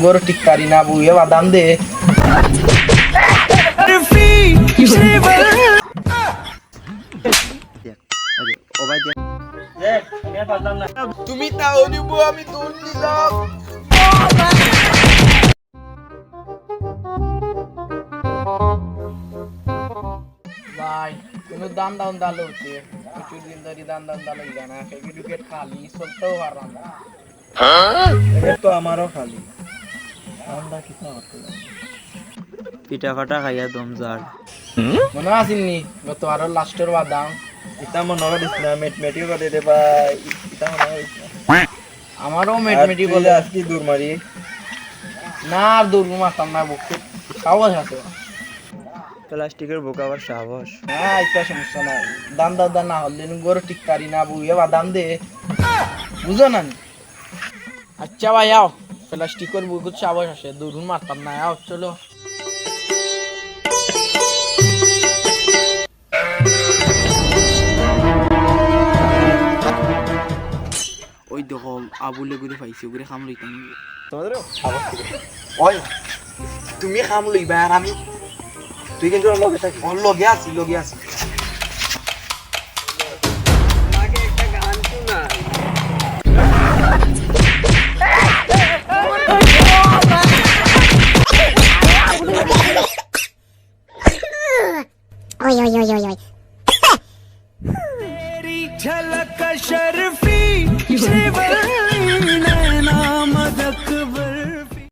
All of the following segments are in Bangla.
গরু ঠিক পারি না বুয়ে বাদাম দে তুমি তাও নিব আমি দূর নিলাম ভাই কোনো দাম দাম দালো হচ্ছে কিছুদিন ধরে দাম দাম দালো না ক্রিকেট খালি চলতেও পারলাম না তো আমারও খালি আমরা কিছু পিঠা ফাটা খাইয়া দম যার মনে আসেননি গত আরো লাস্টের বাদাম এটা মনে করিস না মেটমেটিও করে দে ভাই এটা মনে করিস না আমারও মেটমেটি বলে আজকে দূর মারি না আর দূর মারতাম না বুকতে সাহস আছে প্লাস্টিকের বোকা আবার সাহস হ্যাঁ একটা সমস্যা নাই দাম দাদা না হলে গরু ঠিক পারি না বুয়ে বাদাম দে বুঝো না আচ্ছা ভাই আও প্লাস্টিকের বুকুত সাহস আছে দূর মারতাম না আও চলো ওই দেখো আবুলে গুড়ে পাইছি ওগুলো খাম লইতাম তোমাদেরও ওই তুমি খাম লইবা আর আমি তুই কিন্তু লগে থাকি লগে আছি আগে একটা গান শোনা ओय ओय ओय ओय ओय तेरी झलक शर्फी नैना मदक बर्फी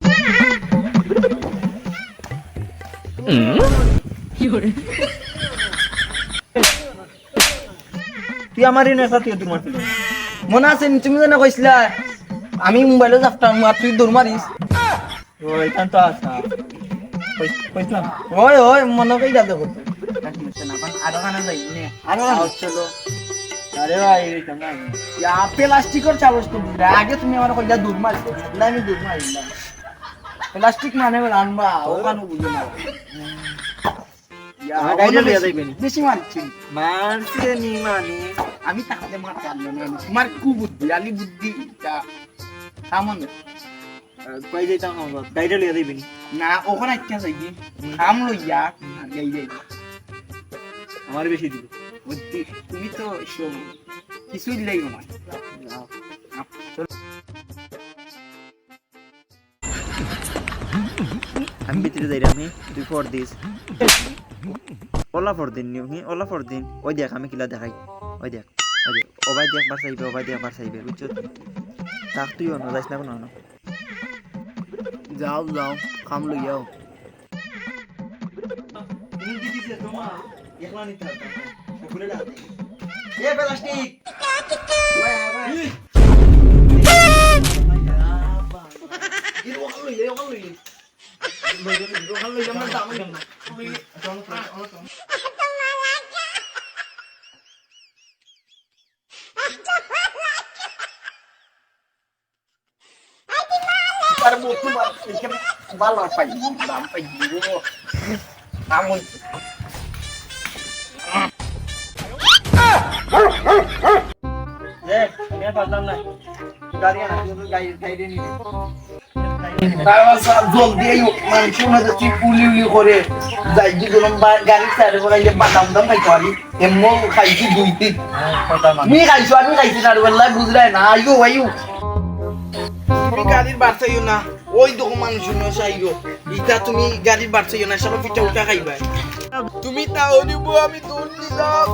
তুই আমারই না সাথে তোমার মনে আছে তুমি জানা কইছিলা আমি মোবাইলে যাফতাম আর তুই দৌড় মারিস ওই তান তো আসা কইছিলাম ওই মনে কই যাবে কত আরো খানা যাই নে আরে চলো আরে ভাই এইটা না ইয়া প্লাস্টিকের চাবস তো আগে তুমি আমার কইলা দৌড় মারিস না আমি দৌড় মারিলাম প্লাস্টিক মানে আনবা ওখানে বুঝো না গাইডে লিয়া যাইবেনি বেশি মারছি মারছে নি মানে আমি তাহলে মারতে পারলাম না তোমার কুবুদ্ধি আলি বুদ্ধি সামনে কই যাইতাম আমরা গাইডে লিয়া যাইবেনি না ওখানে একটা যাইবি খাম লইয়া আর গাই যাই আমার বেশি দিল বুদ্ধি তুমি তো শোন কিছুই লাগবে না আমি ভিতরে যাই আমি তুই ফর দিস ওলা ফর দিন নিউ হি ওলা ফর দিন ওই দেখ আমি কিলা দেখাই ওই দেখ ও ভাই দেখ বার চাইবে বুঝছো তাক তুই অন্য যাইস না কোনো না যাও খাম লইয়াও তুমি দিদিছে তোমার একলা নিতে খুলে দাও এ প্লাস্টিক ভালো পাই দাম পাই করে গাড়ির সাইডে করে বাদাম দাম খাইতে পারি এমন খাইছি 2 দিন আমি খাইছি না বললাই বুঝলাই না আইও তুমি গাড়ির বাড়ছাইও না ওই দেখো মানুষ আইও ইটা তুমি গাড়ির বাড়ছাইও না সব পিঠা উঠা খাইবা তুমি তাও নিব আমি দূর নিলাম